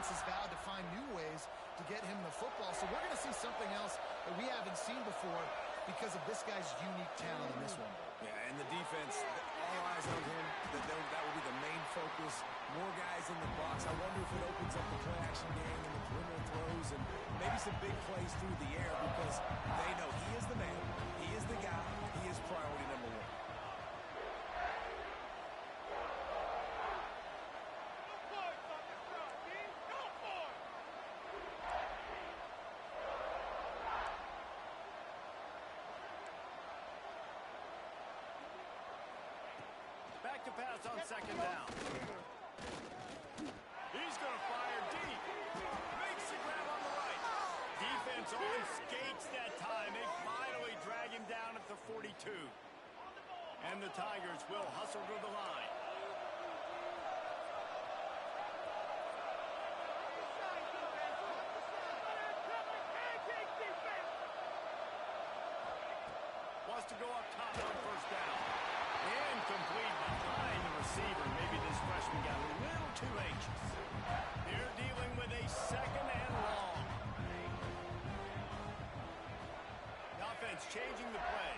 defense has vowed to find new ways to get him the football. So we're going to see something else that we haven't seen before because of this guy's unique talent in this one. Yeah, and the defense, all eyes on him. That will be the main focus. More guys in the box. I wonder if it opens up the play-action game and the perimeter throws and maybe some big plays through the air because they know he is the man. He is the guy. He is priority number one. Back to pass on second down. He's going to fire deep. Makes the grab on the right. Defense on skates that time. They finally drag him down at the 42. And the Tigers will hustle to the line. Wants to go up top on first down. Incomplete behind the receiver. Maybe this freshman got a little too anxious. They're dealing with a second and long. The offense changing the play.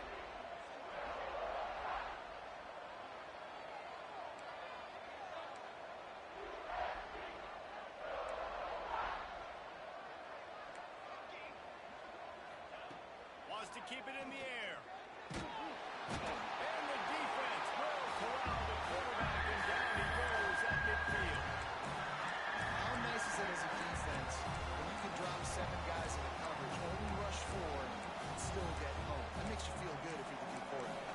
Wants to keep it in the air. And the defense will corral the quarterback, and down he goes at midfield. How nice is it as a defense when you can drop 7 guys in the coverage, only rush 4, and still get home? That makes you feel good if you're the D quarterback.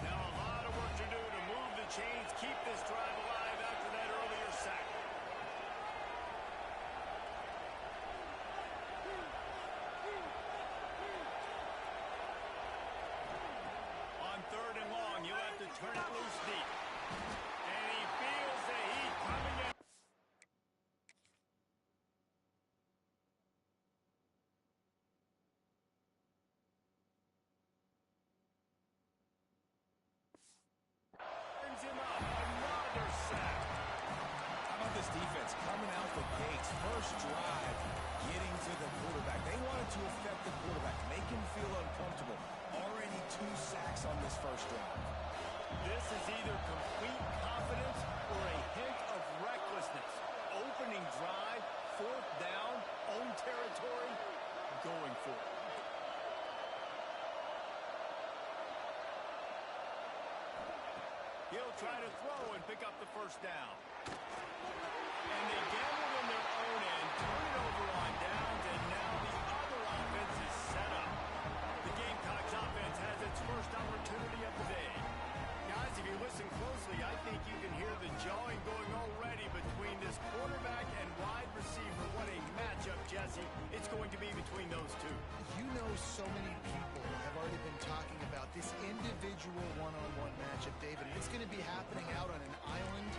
Now a lot of work to do to move the chains, keep this drive alive after that earlier sack. Third and long, you'll have to turn it loose deep. And he feels the heat coming in. Brings him up. Another sack. How about this defense coming out the gates? First drive, getting to the quarterback. They wanted to affect the quarterback, make him feel uncomfortable. Already 2 sacks on this first drive. This is either complete confidence or a hint of recklessness. Opening drive, 4th down, own territory, going for it. He'll try to throw and pick up the first down. And they gambled in their own end, turn it over on downs, and now the other offense is set up. The Gamecocks offense has its first opportunity of the day. Guys, if you listen closely, I think you can hear the jawing going already between this quarterback and wide receiver. What a matchup, Jesse, it's going to be between those two. You know, so many people have already been talking about this individual one-on-one matchup, David. And it's going to be happening out on an island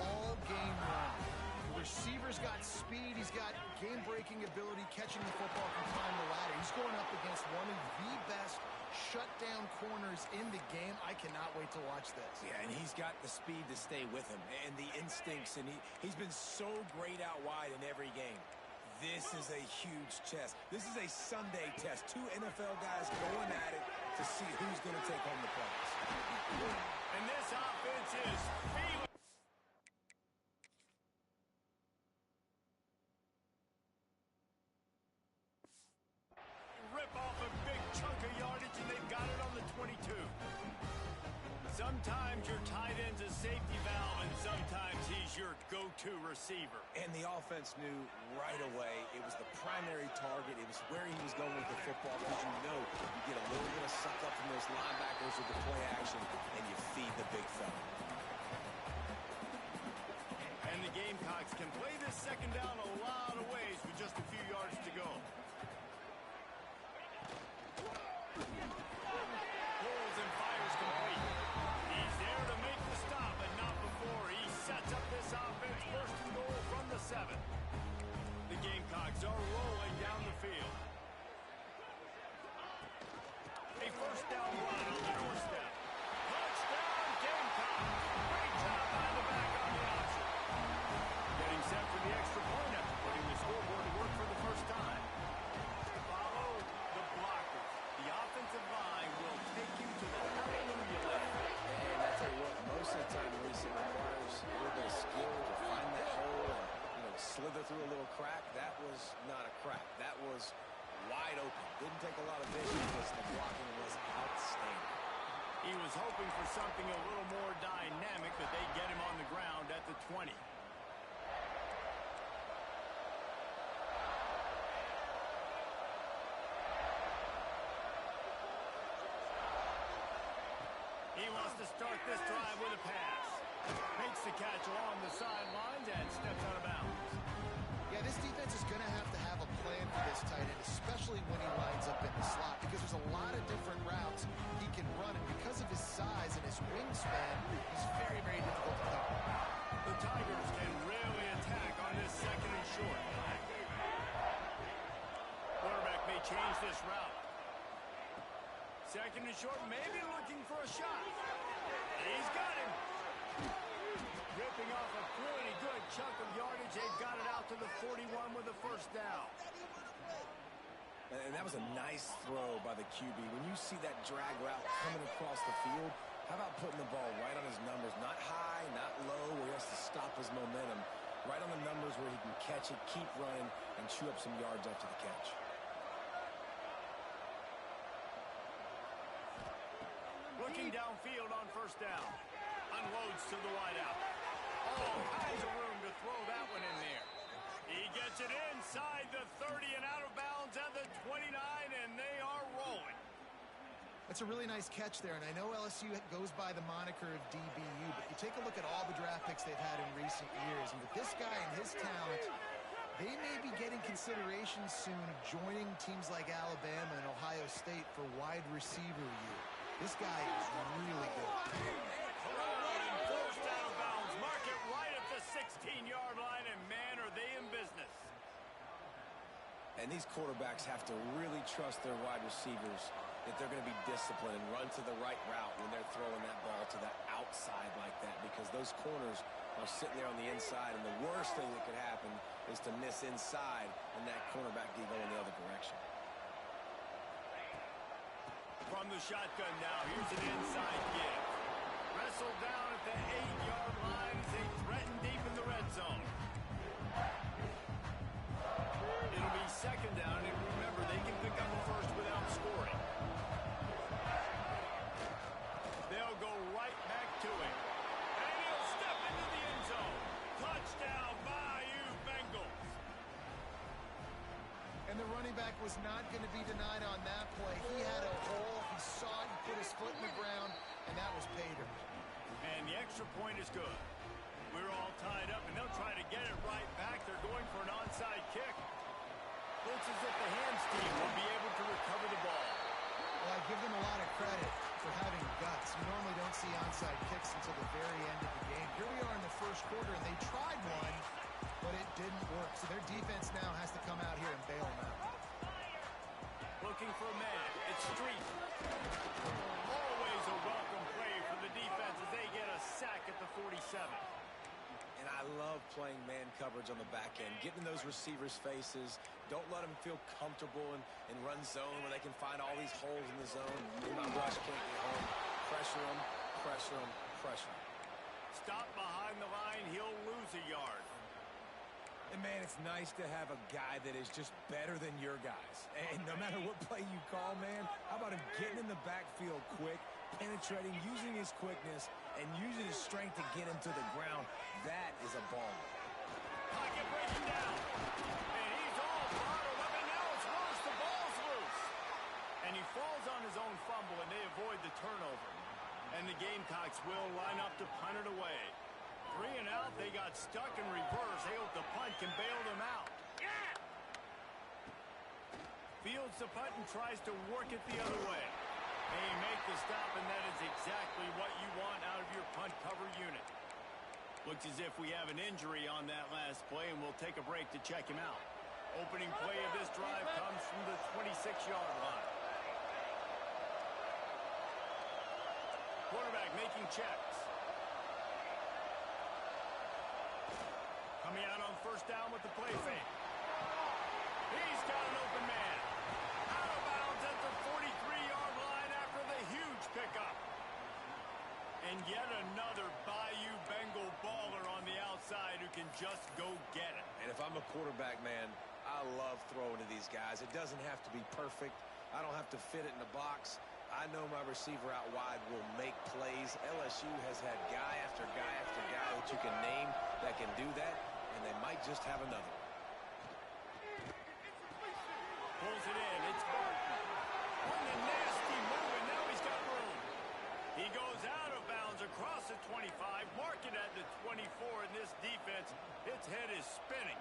all game long. The receiver's got speed. He's got game-breaking ability, catching the football from climb the ladder. He's going up against one of the best shutdown corners in the game. I cannot wait to watch this. Yeah, and he's got the speed to stay with him and the instincts, and he's been so great out wide in every game. This is a huge test. This is a Sunday test. 2 NFL guys going at it to see who's going to take home the points. And this offense is feeling. Rip off a big chunk of yardage, and they've got it on the 22. Sometimes your tight end's a safety valve, and sometimes he's your go-to receiver. And the offense knew right away it was the primary target. It was where he was going with the football, because you know you get a little bit of suck up from those linebackers with the play action, and you feed the big fella. And the Gamecocks can play this second down a lot of ways with just a few yards to go. Pulls and fires complete. He's there to make the stop, but not before. He sets up this offense, first and goal from the 7. The Gamecocks are rolling down the field. A first down run on the doorstep. Touchdown, Gamecocks! Great job by the back. through a little crack. That was not a crack. That was wide open. Didn't take a lot of vision because the blocking was outstanding. He was hoping for something a little more dynamic, but they get him on the ground at the 20. He wants to start this drive with a pass. Makes the catch along the sidelines and steps out of bounds. Yeah, this defense is going to have a plan for this tight end, especially when he lines up in the slot, because there's a lot of different routes he can run, and because of his size and his wingspan, he's very, very difficult to cover. The Tigers can really attack on this second and short. Quarterback may change this route. Second and short, maybe looking for a shot. He's got him. Ripping off a pretty good chunk of yardage. They've got it out to the 41 with a first down. And that was a nice throw by the QB. When you see that drag route coming across the field, how about putting the ball right on his numbers? Not high, not low, where he has to stop his momentum. Right on the numbers where he can catch it, keep running, and chew up some yards after the catch. Looking downfield on first down. Unloads to the wideout. All kinds of room to throw that one in there. He gets it inside the 30 and out of bounds at the 29, and they are rolling. That's a really nice catch there, and I know LSU goes by the moniker of DBU, but you take a look at all the draft picks they've had in recent years, and with this guy and his talent, they may be getting consideration soon of joining teams like Alabama and Ohio State for wide receiver year. This guy is really good. Forced out of bounds. Mark it right at the 16-yard line, and man, are they in business. And these quarterbacks have to really trust their wide receivers that they're going to be disciplined and run to the right route when they're throwing that ball to the outside like that, because those corners are sitting there on the inside, and the worst thing that could happen is to miss inside and that cornerback be going the other direction. From the shotgun now, here's an inside give. Wrestled down at the 8-yard line as they threaten deep in the red zone. It'll be second down, and remember, they can pick up a first without scoring. They'll go right back to it. And he'll step into the end zone. Touchdown, Bayou Bengals. And the running back was not going to be denied on that play. He had a hole, he saw it, he put his foot in the ground, and that was pay dirt. And the extra point is good. We're all tied up, and they'll try to get it right back. They're going for an onside kick. Looks as if the hands team will be able to recover the ball. Well, I give them a lot of credit for having guts. You normally don't see onside kicks until the very end of the game. Here we are in the first quarter, and they tried one, but it didn't work. So their defense now has to come out here and bail them out. Looking for a man. It's Street. Always a welcome play for the defense as they get a sack at the 47. And I love playing man coverage on the back end, getting in those receivers' faces. Don't let them feel comfortable in run zone where they can find all these holes in the zone. My rush can't get home. Pressure them, pressure them, pressure them. Stop behind the line. He'll lose a yard. And, man, it's nice to have a guy that is just better than your guys. And no matter what play you call, man, how about him getting in the backfield quick, penetrating, using his quickness, and using his strength to get him to the ground? That is a ball. Pocket breaking down. And he's all bottled up, and now it's worse. The ball's loose. And he falls on his own fumble, and they avoid the turnover. And the Gamecocks will line up to punt it away. 3 and out, they got stuck in reverse. They hope the punt can bail them out. Fields the punt and tries to work it the other way. They make the stop, and that is exactly what you want out of your punt cover unit. Looks as if we have an injury on that last play, and we'll take a break to check him out. Opening play of this drive comes from the 26-yard line. Quarterback making checks. Coming out on first down with the play fake. He's got an open man. Out of bounds at the 43-yard line after the huge pickup. And yet another Bayou Bengal baller on the outside who can just go get it. And if I'm a quarterback, man, I love throwing to these guys. It doesn't have to be perfect. I don't have to fit it in the box. I know my receiver out wide will make plays. LSU has had guy after guy after guy that you can name that can do that, and they might just have another. Pulls it in. It's Barton. On the nasty move, and now he's got room. He goes out of bounds across the 25, mark it at the 24 in this defense. Its head is spinning.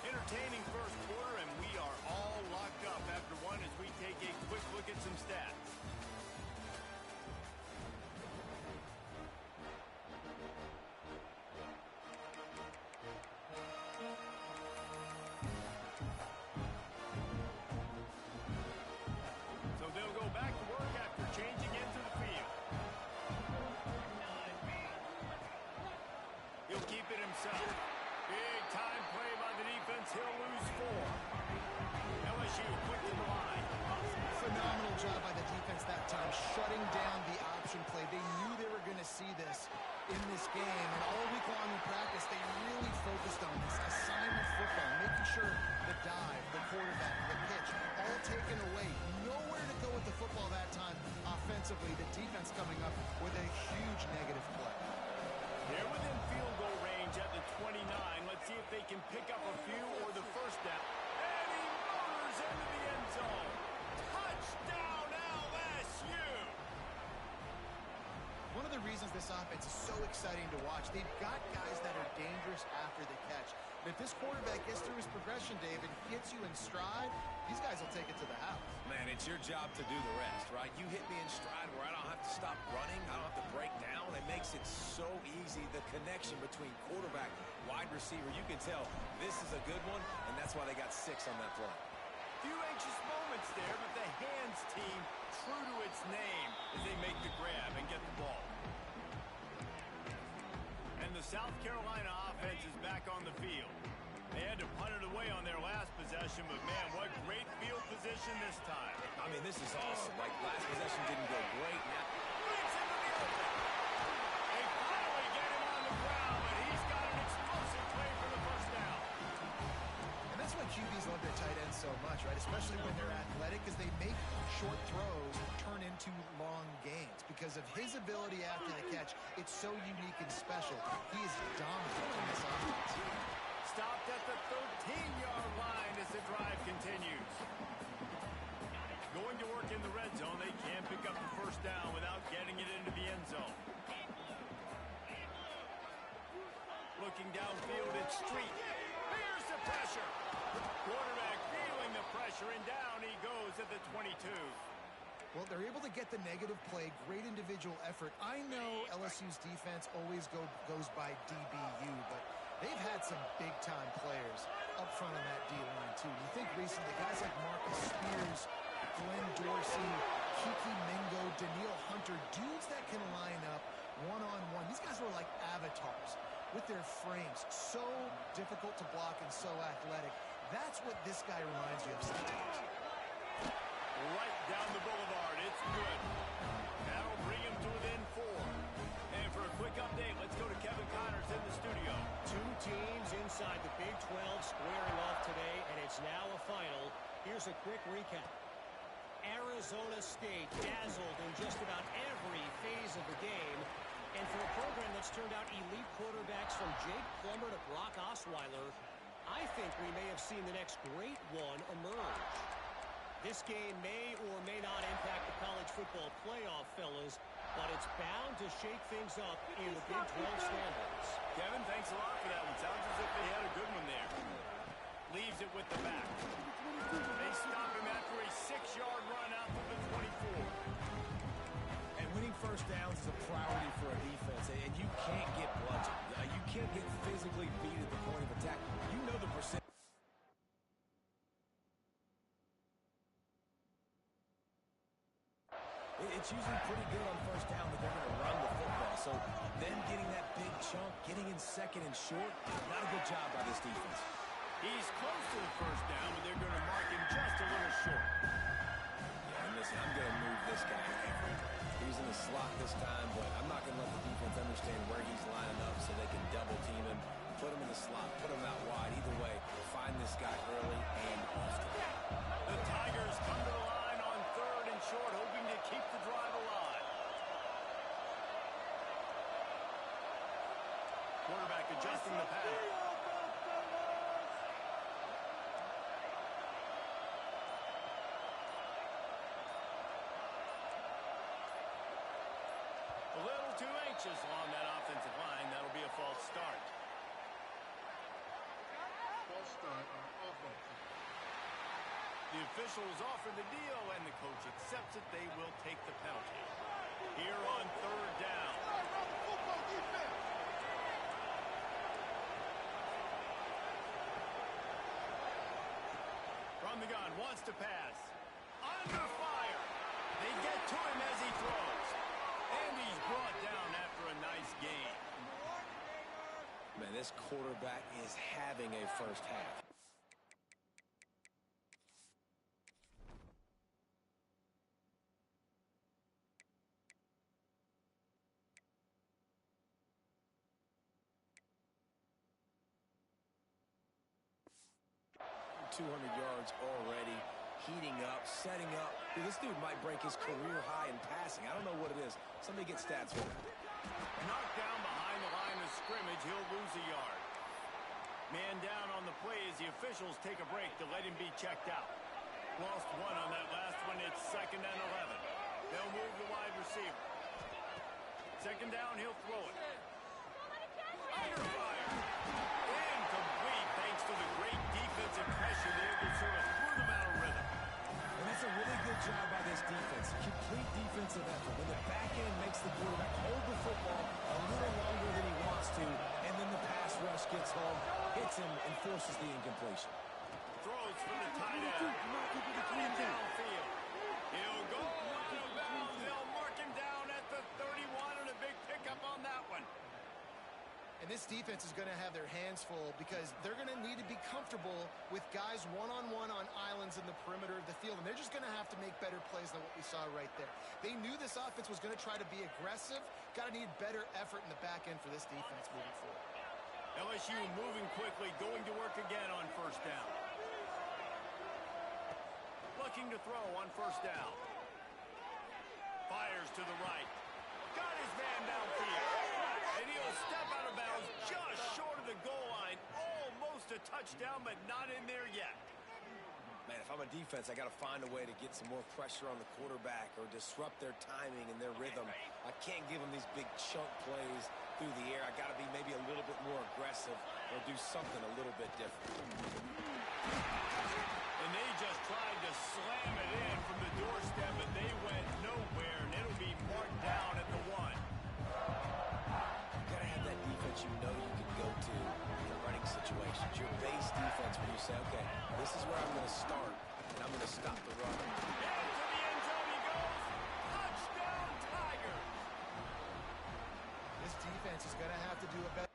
Entertaining first quarter, and we are all locked up after one as we take a quick look at some stats. So they'll go back to work after changing into the field. He'll keep it himself. Big time play by the defense. He'll lose 4. LSU quick to the line. Phenomenal job by the defense that time, shutting down the option play. They knew they were going to see this in this game, and all week long in practice, they really focused on this assignment football, making sure the dive, the quarterback, the pitch, all taken away. Nowhere to go with the football that time offensively. The defense coming up with a huge negative play. They're within field goal range at the 29. Let's see if they can pick up a few or the first down. And he motors into the end zone. Touchdown, LSU! One of the reasons this offense is so exciting to watch, they've got guys that are dangerous after the catch. But if this quarterback gets through his progression, David, hits you in stride, these guys will take it to the house. Man, it's your job to do the rest, right? You hit me in stride where I don't have to stop running. I don't have to break down. It makes it so easy. The connection between quarterback, wide receiver, you can tell this is a good one, and that's why they got 6 on that play. Few anxious moments there, but the hands team true to its name as they make the grab and get the ball. And the South Carolina offense is back on the field. They had to punt it away on their last possession, but man, what great field position this time. I mean, this is awesome. Like, last possession didn't go great. Now, Leaps into the open. They finally get him on the ground, but he's got an explosive play for the first down. And that's why QBs love their tight ends so much, right? Especially when they're athletic, because they make short throws turn into long gains. Because of his ability after the catch, it's so unique and special. He is dominant in this offense. Stopped at the 13-yard line as the drive continues. Going to work in the red zone. They can pick up the first down without getting it into the end zone. Looking downfield, it's Street. Here's the pressure. Quarterback feeling the pressure, and down he goes at the 22. Well, they're able to get the negative play, great individual effort. I know LSU's defense always goes by DBU, but they've had some big-time players up front on that D-line, too. You think recently, guys like Marcus Spears, Glenn Dorsey, Kiki Mingo, Daniil Hunter, dudes that can line up one-on-one. These guys were like avatars with their frames. So difficult to block and so athletic. That's what this guy reminds you of sometimes. Right down the boulevard. It's good. That'll bring him to within 4. And for a quick update, let's go to Kevin Connors in the studio. 2 teams inside the Big 12 squaring off today, and it's now a final. Here's a quick recap. Arizona State dazzled in just about every phase of the game. And for a program that's turned out elite quarterbacks from Jake Plummer to Brock Osweiler, I think we may have seen the next great one emerge. This game may or may not impact the college football playoff, fellas, but it's bound to shake things up in the Big 12 standings. Kevin, thanks a lot for that one. Sounds as if they had a good one there. Leaves it with the back. They stop him after a 6-yard run out to the 24. and winning first downs is a priority for a defense, and you can't get bludgeoned. You can't get physically beat at the point of attack. You know the percent. It's usually pretty good on first down that they're going to run the football. So them getting that big chunk, getting in second and short, not a good job by this defense. He's close to the first down, but they're going to mark him just a little short. Yeah, and listen, I'm going to move this guy everywhere. He's in the slot this time, but I'm not going to let the defense understand where he's lining up so they can double team him, put him in the slot, put him out wide. Either way, find this guy early and often. The Tigers come to the line on 3rd and short, hoping to keep the drive alive. Quarterback adjusting the pass. A little too anxious along that offensive line. That'll be a false start. False start on offense. The officials offer the deal, and the coach accepts it. They will take the penalty. Here on 3rd down. Football defense. From the gun, wants to pass. Under fire. They get to him as he throws. And he's brought down after a nice gain. Man, this quarterback is having a first half. .200 yards already, heating up, setting up. Dude, this dude might break his career high in passing. I don't know what it is. Somebody get stats for him. Knocked down behind the line of scrimmage. He'll lose a yard. Man down on the play as the officials take a break to let him be checked out. Lost one on that last one. It's 2nd and 11. They'll move the wide receiver. 2nd down, he'll throw it. Under fire. Incomplete thanks to the great defensive pressure there that sort of threw them out of rhythm. And that's a really good job by this defense. Complete defensive effort. When the back end makes the quarterback hold the football a little longer than he wants to, and then the pass rush gets home, hits him, and forces the incompletion. Throws for the tight end. Got him downfield. He'll go out of bounds. They'll mark him down at the 31, and a big pickup on that one. And this defense is going to have their hands full because they're going to need to be comfortable with guys one-on-one on islands in the perimeter of the field. And they're just going to have to make better plays than what we saw right there. They knew this offense was going to try to be aggressive. Got to need better effort in the back end for this defense moving forward. LSU moving quickly, going to work again on 1st down. Looking to throw on 1st down. Fires to the right. Got his man downfield. And he'll step out of bounds just short of the goal line. Almost a touchdown, but not in there yet. Man, if I'm a defense, I got to find a way to get some more pressure on the quarterback or disrupt their timing and their rhythm. I can't give them these big chunk plays through the air. I got to be maybe a little bit more aggressive or do something a little bit different. And they just tried to slam it in from the doorstep, but they went nowhere, and it'll be marked down at the 1. You got to have that defense you know you can go to in running situations. Your base defense where you say, okay, this is where I'm going to start, and I'm going to stop the run. And to the end zone he goes. Touchdown, Tiger. This defense is going to have to do a better.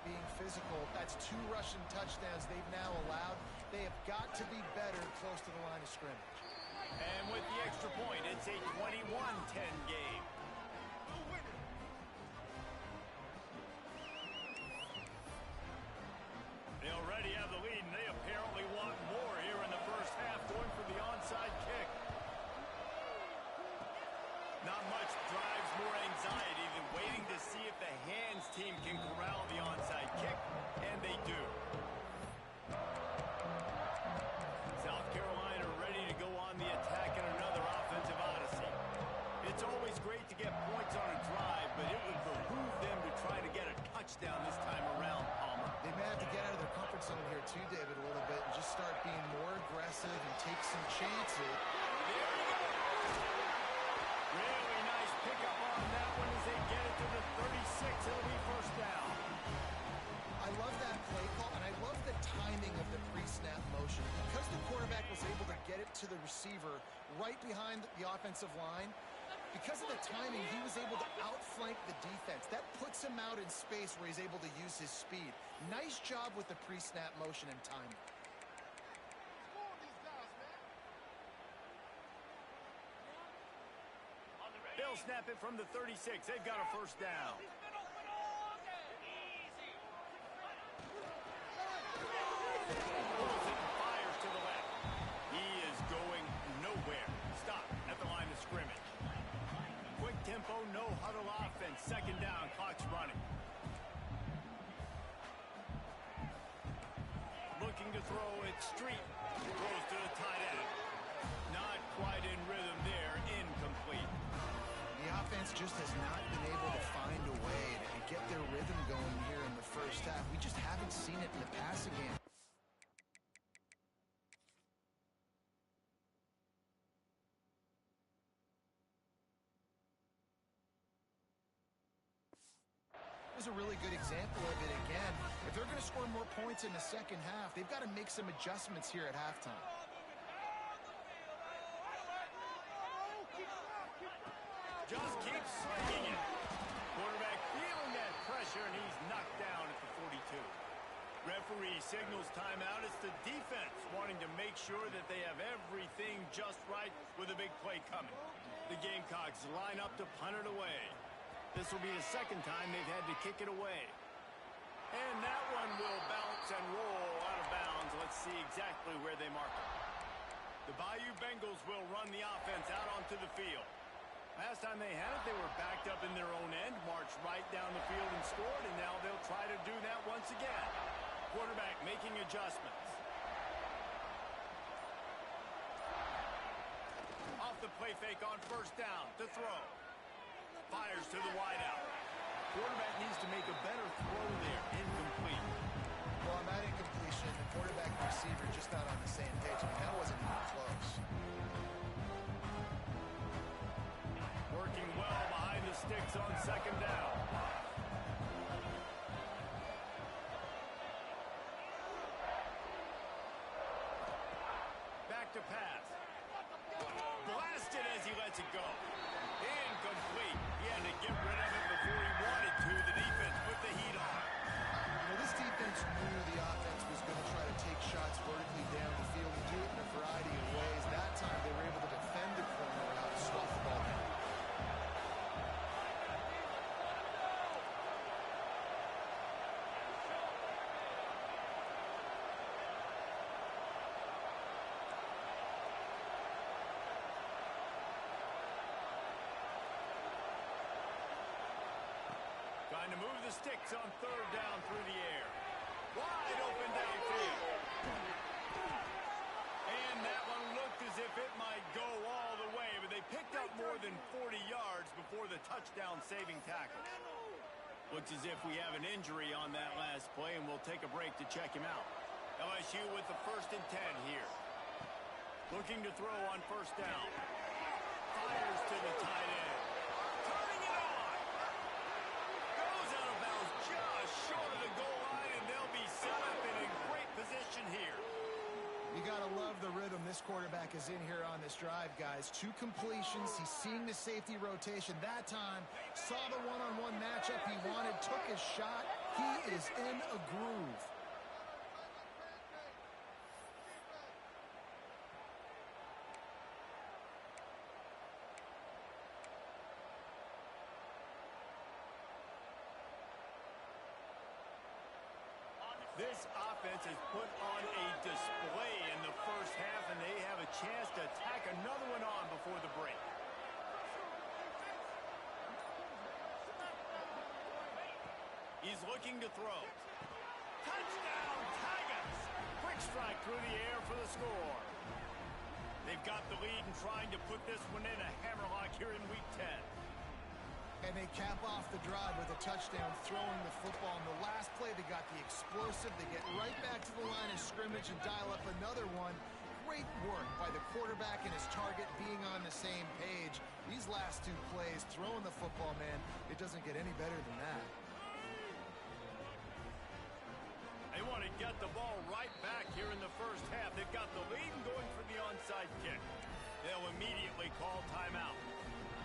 Being physical, that's 2 rushing touchdowns they've now allowed. They have got to be better close to the line of scrimmage. And with the extra point, it's a 21-10 game. They already have the lead, and they apparently want more here in the first half, going for the onside kick. Not much drives more anxiety than waiting to see if the hands team can corral the onside kick, and they do. South Carolina ready to go on the attack in another offensive odyssey. It's always great to get points on a drive, but it would behoove them to try to get a touchdown this time around, Palmer. They may have to get out of their comfort zone here too, David, a little bit and just start being more aggressive and take some chances. Really nice pickup on that one as they get it to the 36. It'll be first down. I love that play call, and I love the timing of the pre-snap motion. Because the quarterback was able to get it to the receiver right behind the offensive line, because of the timing, he was able to outflank the defense. That puts him out in space where he's able to use his speed. Nice job with the pre-snap motion and timing. They'll snap it from the 36. They've got a first down. Pulls it and fires to the left. He is going nowhere. Stop at the line of scrimmage. Quick tempo, no huddle offense. Second down, clock's running. Looking to throw it street. Throws to the tight end. Not quite in rhythm there. Incomplete. The offense just has not been able to find a way to get their rhythm going here in the first half. We just haven't seen it in the passing game. Was a really good example of it again. If they're going to score more points in the second half, they've got to make some adjustments here at halftime. Just keeps swinging it. Quarterback feeling that pressure, and he's knocked down at the 42. Referee signals timeout. It's the defense wanting to make sure that they have everything just right with a big play coming. The Gamecocks line up to punt it away. This will be the second time they've had to kick it away. And that one will bounce and roll out of bounds. Let's see exactly where they mark it. The Bayou Bengals will run the offense out onto the field. Last time they had it, they were backed up in their own end, marched right down the field and scored, and now they'll try to do that once again. Quarterback making adjustments. Off the play fake on first down to throw. Fires to the wideout. Quarterback needs to make a better throw there. Incomplete. Well, on that incompletion, the quarterback and receiver just not on the same page. I mean, that wasn't even close. Working well behind the sticks on second down. Back to pass. Blasted as he lets it go. Incomplete. He had to get rid of it before he wanted to. The defense put the heat on. You know, this defense knew the offense was going to try to take shots vertically down the field and do it in a variety of ways. That time they were able to defend the corner without to swat the ball down. Trying to move the sticks on third down through the air. Wide open downfield. And that one looked as if it might go all the way, but they picked up more than 40 yards before the touchdown-saving tackle. Looks as if we have an injury on that last play, and we'll take a break to check him out. LSU with the 1st and 10 here. Looking to throw on first down. Fires to the tight end. Turning it on. Goes out of bounds just short of the goal line, and they'll be set up and in great position here. You got to love the rhythm this quarterback is in here on this drive, guys. 2 completions. He's seeing the safety rotation. That time, saw the one-on-one matchup he wanted, took his shot. He is in a groove. This offense has put on a display in the first half, and they have a chance to tack another one on before the break. He's looking to throw. Touchdown, Tigers! Quick strike through the air for the score. They've got the lead and trying to put this one in a hammerlock here in Week 10. And they cap off the drive with a touchdown, throwing the football. In the last play, they got the explosive. They get right back to the line of scrimmage and dial up another one. Great Great work by the quarterback and his target being on the same page. These last 2 plays, throwing the football, man, it doesn't get any better than that. They want to get the ball right back here in the first half. They've got the lead and going for the onside kick. They'll immediately call timeout.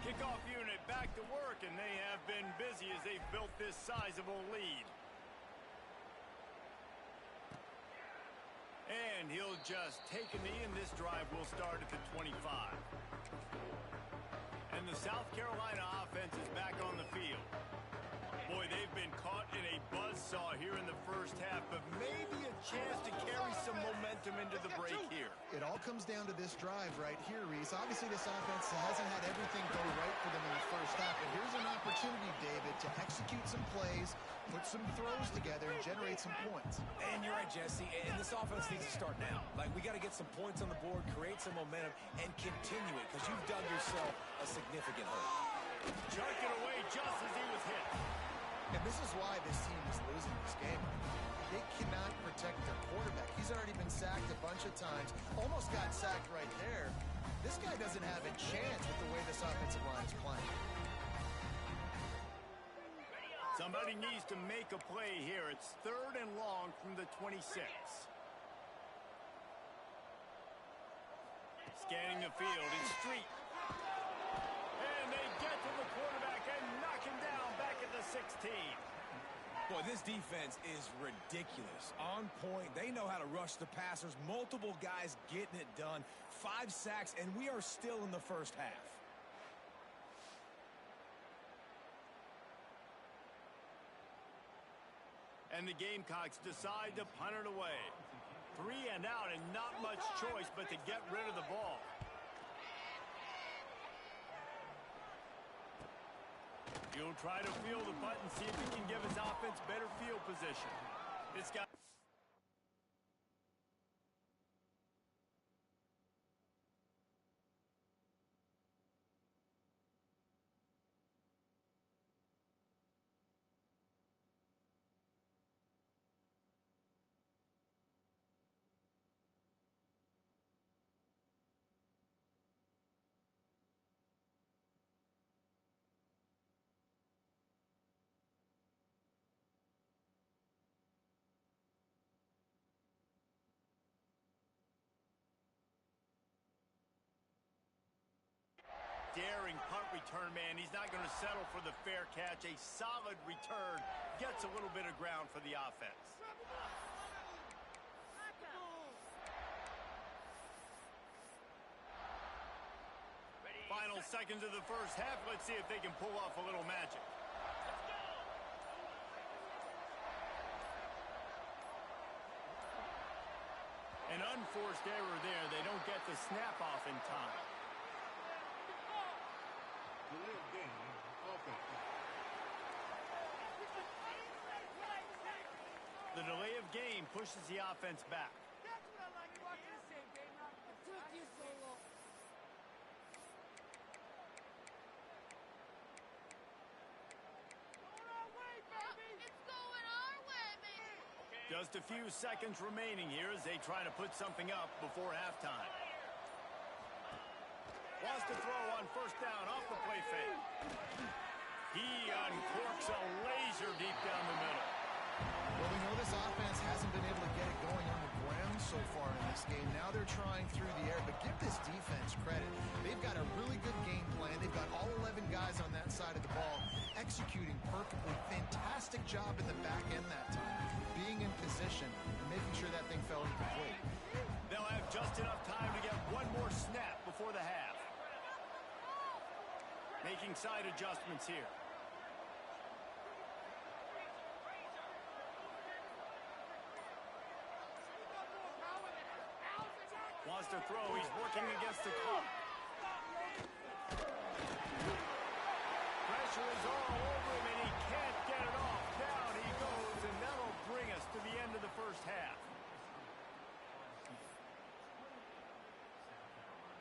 Kickoff unit back to work, and they have been busy as they've built this sizable lead. And he'll just take a knee, and this drive will start at the 25. And the South Carolina offense is back on the field. Boy, they've been caught in a buzzsaw here in the first half, but maybe a chance to carry some momentum into the break here. It all comes down to this drive right here, Reese. Obviously, this offense hasn't had everything go right for them in the first half, but here's an opportunity, David, to execute some plays, put some throws together, and generate some points. And you're right, Jesse. And this offense needs to start now. Like, we got to get some points on the board, create some momentum, and continue it, because you've dug yourself a significant hole. Chuck it away just as he was hit. And this is why this team is losing this game. They cannot protect their quarterback. He's already been sacked a bunch of times. Almost got sacked right there. This guy doesn't have a chance with the way this offensive line is playing. Somebody needs to make a play here. It's 3rd and long from the 26. Scanning the field. It's Street. And they get to the quarterback and knock him down back at the 16. Boy, this defense is ridiculous. On point. They know how to rush the passers. Multiple guys getting it done. 5 sacks, and we are still in the first half. And the Gamecocks decide to punt it away. 3 and out, and not much choice but to get rid of the ball. He'll try to field the punt and see if he can give his offense better field position. This guy... Daring punt return, man. He's not going to settle for the fair catch. A solid return gets a little bit of ground for the offense. Final seconds of the first half. Let's see if they can pull off a little magic. An unforced error there. They don't get the snap off in time. Delay of game, offense. The delay of game pushes the offense back. That's what I like watching the same game. It took you so long. Going our way, baby! It's going our way, baby! Just a few seconds remaining here as they try to put something up before halftime. Wants to throw on first down off the play fake. He uncorks a laser deep down the middle. Well, we know this offense hasn't been able to get it going on the ground so far in this game. Now they're trying through the air, but give this defense credit. They've got a really good game plan. They've got all 11 guys on that side of the ball executing perfectly. Fantastic job in the back end that time, being in position and making sure that thing fell incomplete. They'll have just enough time to get one more snap before the half. Making side adjustments here. Wants to throw. He's working against the clock. Pressure is all over him, and he can't get it off. Down he goes, and that'll bring us to the end of the first half.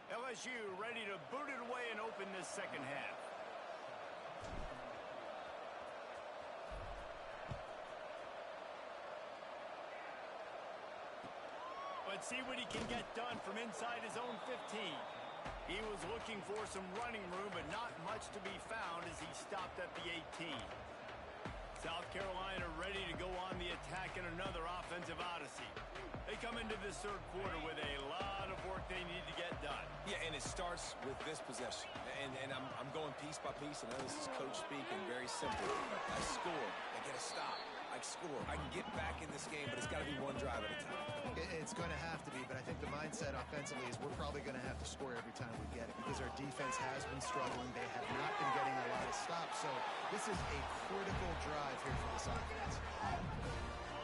LSU ready to boot it away and open this second half. Let's see what he can get done from inside his own 15. He was looking for some running room, but not much to be found as he stopped at the 18. South Carolina ready to go on the attack in another offensive odyssey. They come into this third quarter with a lot of work they need to get done. Yeah, and it starts with this possession. And I'm going piece by piece. I know this is coach speaking, very simple. I score. I get a stop. I score. I can get back in this game, but it's got to be one drive at a time. It's going to have to be, but I think the mindset offensively is we're probably going to have to score every time we get it because our defense has been struggling. They have not been getting a lot of stops, so this is a critical drive here for this offense.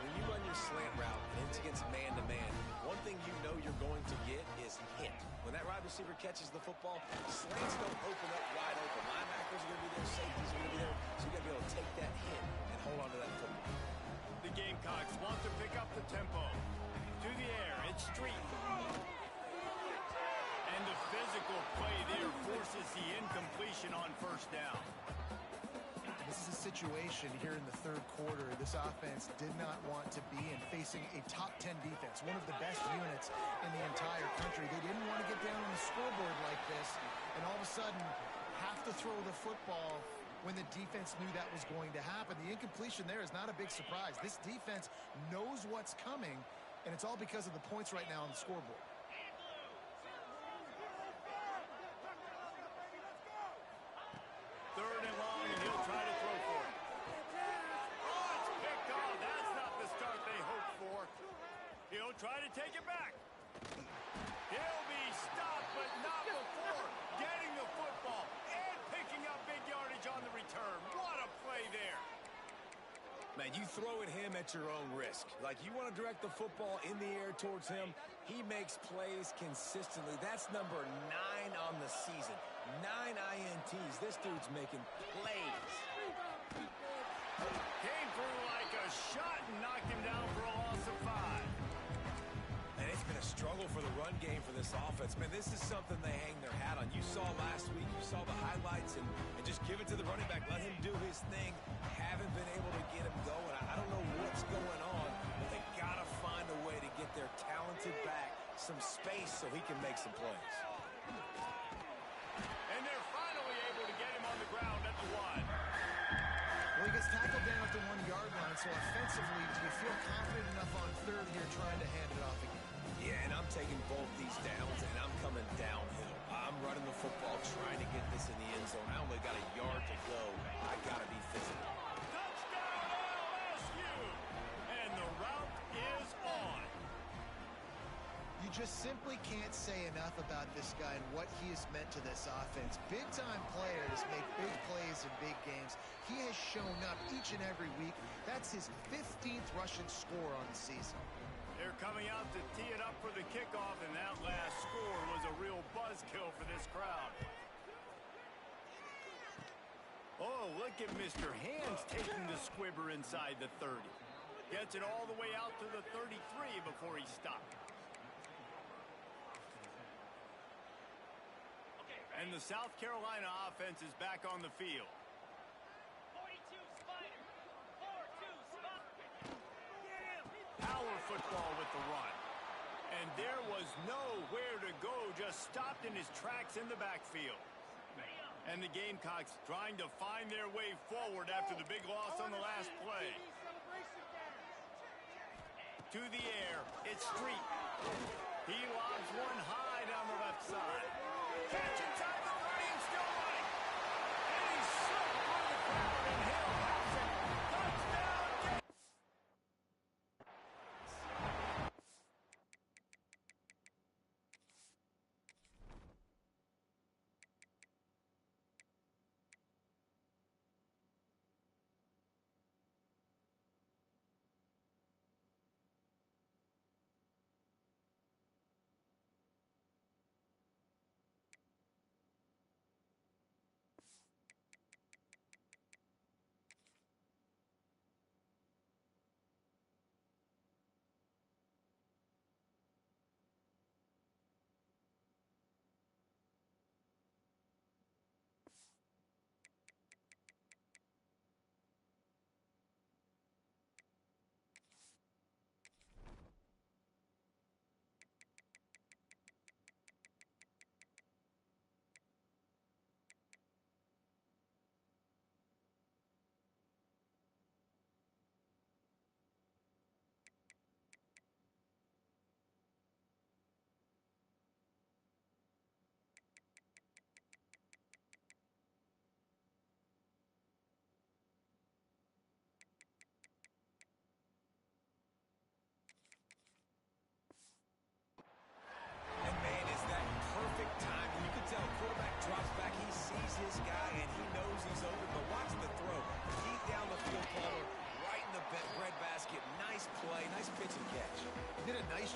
When you run your slant route and it's against man-to-man, one thing you know you're going to get is hit. When that wide receiver catches the football, slants don't open up wide open. Linebackers are going to be there, safeties are going to be there, so you got to be able to take that hit and hold on to that football. The Gamecocks want to pick up the tempo. To the air, it's Street. And the physical play there forces the incompletion on first down. This is a situation here in the third quarter this offense did not want to be in, facing a top 10 defense, one of the best units in the entire country. They didn't want to get down on the scoreboard like this and all of a sudden have to throw the football when the defense knew that was going to happen. The incompletion there is not a big surprise. This defense knows what's coming, and it's all because of the points right now on the scoreboard. Third and long, and he'll try to throw for it. Oh, it's picked off. That's not the start they hoped for. He'll try to take it back. He'll be stopped, but not before getting the football and picking up big yardage on the return. What a play there. Man, you throw at him at your own risk. Like, you want to direct the football in the air towards him. He makes plays consistently. That's number 9 on the season. 9 INTs. This dude's making plays. Came through like a shot and knocked him down for a loss of 5. And it's been a struggle for the run game for this offense. Man, this is something they hang their hat on. You saw last week, you saw the highlights, and just give it to the running back. Let him do his thing. Haven't been able to get him going. I don't know what's going on, but they got to find a way to get their talented back some space so he can make some plays. And they're finally able to get him on the ground at the 1. Well, he gets tackled down at the 1-yard line, so offensively, do you feel confident enough on third here trying to hand it off again? Yeah, and I'm taking both these downs, and I'm coming downhill. I'm running the football, trying to get this in the end zone. I only got a yard to go. I got to be physical. Touchdown LSU! And the route is on. You just simply can't say enough about this guy and what he has meant to this offense. Big-time players make big plays in big games. He has shown up each and every week. That's his 15th rushing score on the season. They're coming out to tee it up for the kickoff, and that last score was a real buzzkill for this crowd. Oh, look at Mr. Hands taking the squibber inside the 30. Gets it all the way out to the 33 before he stopped. And the South Carolina offense is back on the field. 42 Spider. 4-2 Spider. Power football with the run. And there was nowhere to go, just stopped in his tracks in the backfield. And the Gamecocks trying to find their way forward after the big loss on the last play. To the air, it's Street. He lobs one high down the left side. Catch inside the 30 and still running. And he's slipped through the crowd and Hill has it. Touchdown!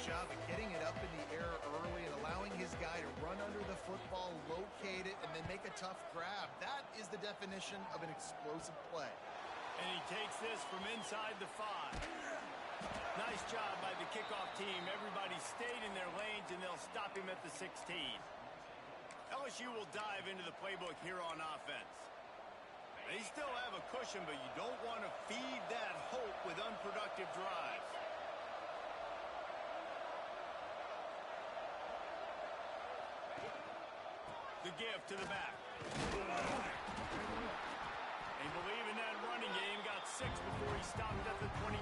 job of getting it up in the air early and allowing his guy to run under the football, locate it, and then make a tough grab. That is the definition of an explosive play. And he takes this from inside the 5. Nice job by the kickoff team. Everybody stayed in their lanes, and they'll stop him at the 16. LSU will dive into the playbook here on offense. They still have a cushion, but you don't want to feed that hope with unproductive drives. The give to the back. They believe in that running game. Got 6 before he stopped at the 23.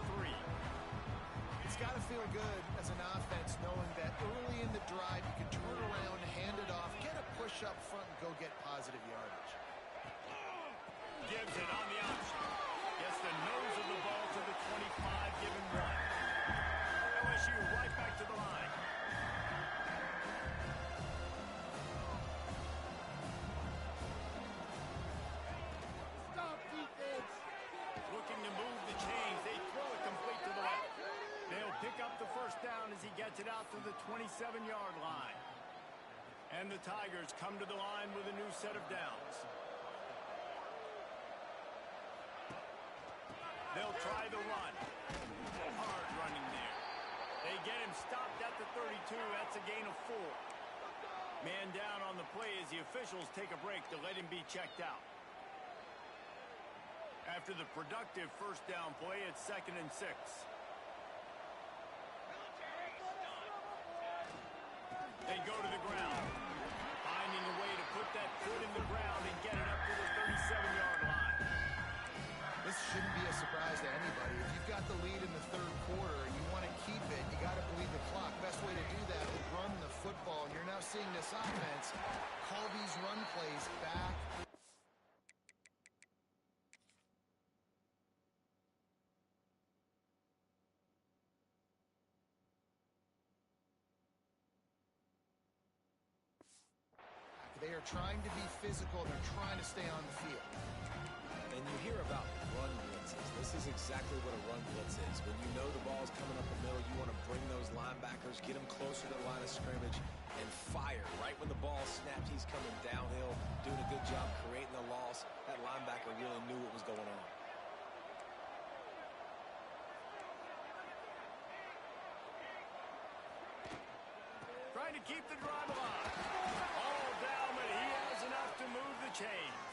It's got to feel good as an offense knowing that early in the drive you can turn around, hand it off, get a push up front, and go get positive yardage. Gives it on the option. Gets the nose of the ball to the 25, giving 1. LSU right back to the line. Stop defense. Looking to move the chains. They throw it complete to the left. They'll pick up the first down as he gets it out to the 27-yard line. And the Tigers come to the line with a new set of downs. They'll try the run. Hard running there. They get him stopped at the 32. That's a gain of 4. Man down on the play as the officials take a break to let him be checked out. After the productive first down play, it's 2nd and 6. They go to the ground. Finding a way to put that foot in the ground and get it up to the 37-yard line. This shouldn't be a surprise to anybody. If you've got the lead in the 3rd quarter and you want to keep it, you got to bleed the clock. Best way to do that is run the football. You're now seeing this offense call these run plays back. They are trying to be physical. They're trying to stay on the field. And you hear about run blitzes. This is exactly what a run blitz is. When you know the ball's coming up the middle, you want to bring those linebackers, get them closer to the line of scrimmage, and fire. Right when the ball snapped, he's coming downhill, doing a good job creating the loss. That linebacker really knew what was going on. Trying to keep the drive alive. All down, but he has enough to move the chains.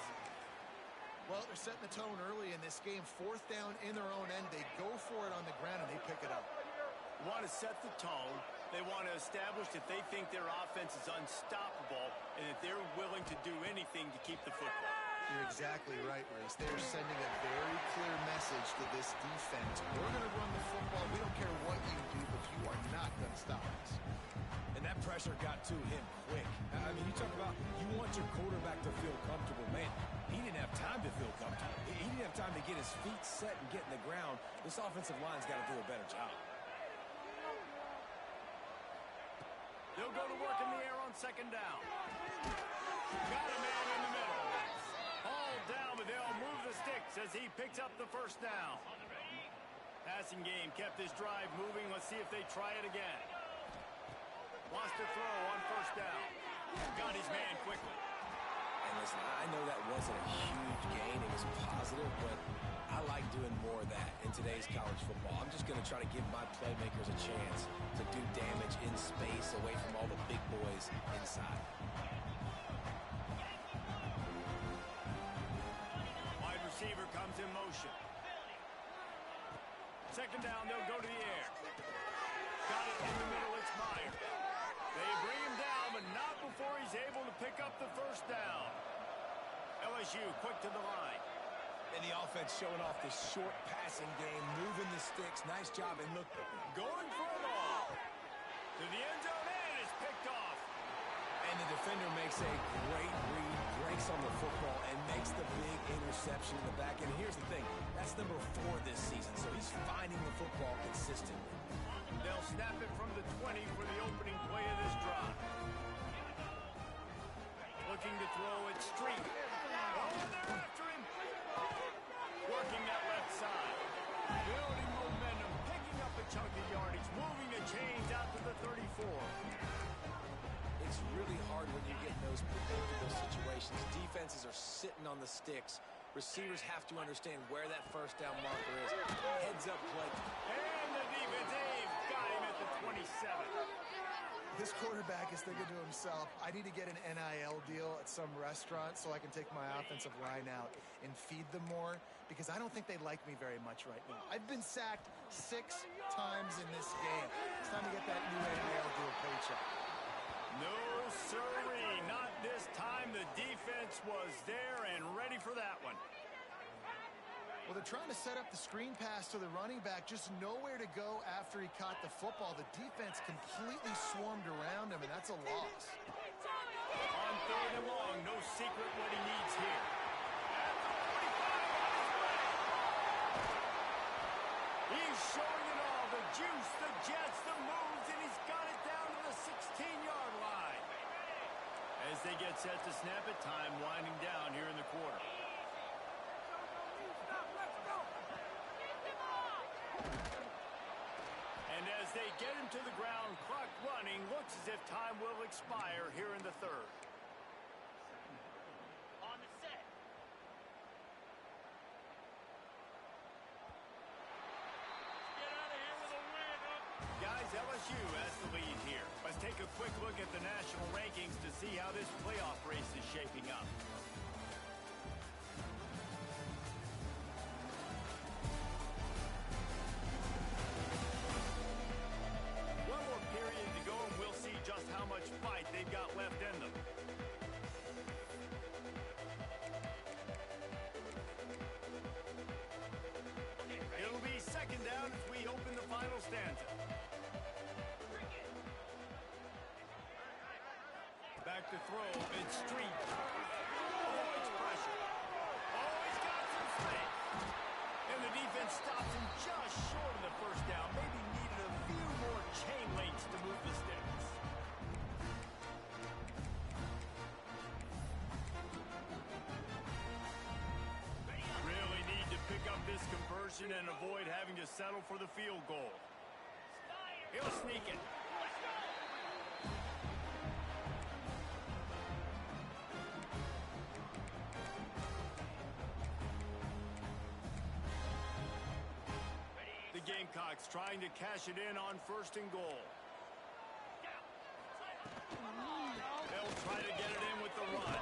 Well, they're setting the tone early in this game. 4th down in their own end. They go for it on the ground, and they pick it up. Want to set the tone. They want to establish that they think their offense is unstoppable and that they're willing to do anything to keep the football. You're exactly right, Reese. They're sending a very clear message to this defense. We're going to run the football. We don't care what you do, but you are not going to stop us. And that pressure got to him quick. I mean, you talk about you want your quarterback to feel comfortable. Man, he didn't have time to feel comfortable. He didn't have time to get his feet set and get in the ground. This offensive line's got to do a better job. They'll go to work in the air on 2nd down. Got a man in the middle. All down, but they'll move the sticks as he picks up the first down. Passing game kept this drive moving. Let's see if they try it again. Wants to throw on 1st down. Got his man quickly. And listen, I know that wasn't a huge gain. It was positive, but I like doing more of that in today's college football. I'm just going to try to give my playmakers a chance to do damage in space away from all the big boys inside. Wide receiver comes in motion. 2nd down, they'll go to the air. Got it in the middle, it's Meyer. They bring him down, but not before he's able to pick up the first down. LSU quick to the line. And the offense showing off this short passing game, moving the sticks. Nice job. And look, Going for it all. To the end zone, and it's picked off. and the defender makes a great read, breaks on the football, and makes the big interception in the back. And here's the thing, that's number 4 this season, so he's finding the football consistently. They'll snap it from the 20 for the opening play of this drive. Looking to throw it Street. Oh, they're after him. Working that left side. Building momentum, picking up a chunk of yardage, moving the change out to the 34. It's really hard when you get in those predictable situations. Defenses are sitting on the sticks. Receivers have to understand where that first down marker is. Heads up play. And the defense, they've got him at the 27. This quarterback is thinking to himself, I need to get an NIL deal at some restaurant so I can take my offensive line out and feed them more, because I don't think they like me very much right now. I've been sacked 6 times in this game. It's time to get that new NIL deal paycheck. No, sirree, not this time. The defense was there and ready for that one. Well, they're trying to set up the screen pass to the running back, just nowhere to go after he caught the football. The defense completely swarmed around him, and that's a loss. On 3rd and long, no secret what he needs here. At the 45 on his way. He's showing it all, the juice, the jets, the moves, and he's got it down to the 16-yard line. As they get set to snap it, time winding down here in the quarter. And as they get him to the ground, clock running, looks as if time will expire here in the 3rd. On the set. Get out of here with a win. Guys, LSU has the lead here. Let's take a quick look at the national rankings to see how this playoff race is shaping up. Just how much fight they've got left in them. It'll be 2nd down as we open the final stanza. Back to throw, mid-street. Avoids pressure. Oh, he's got some space. And the defense stops him just short of the 1st down. Maybe needed a few more chain links to move the sticks. This conversion and avoid having to settle for the field goal. He'll sneak it. The Gamecocks trying to cash it in on 1st and goal. They'll try to get it in with the run.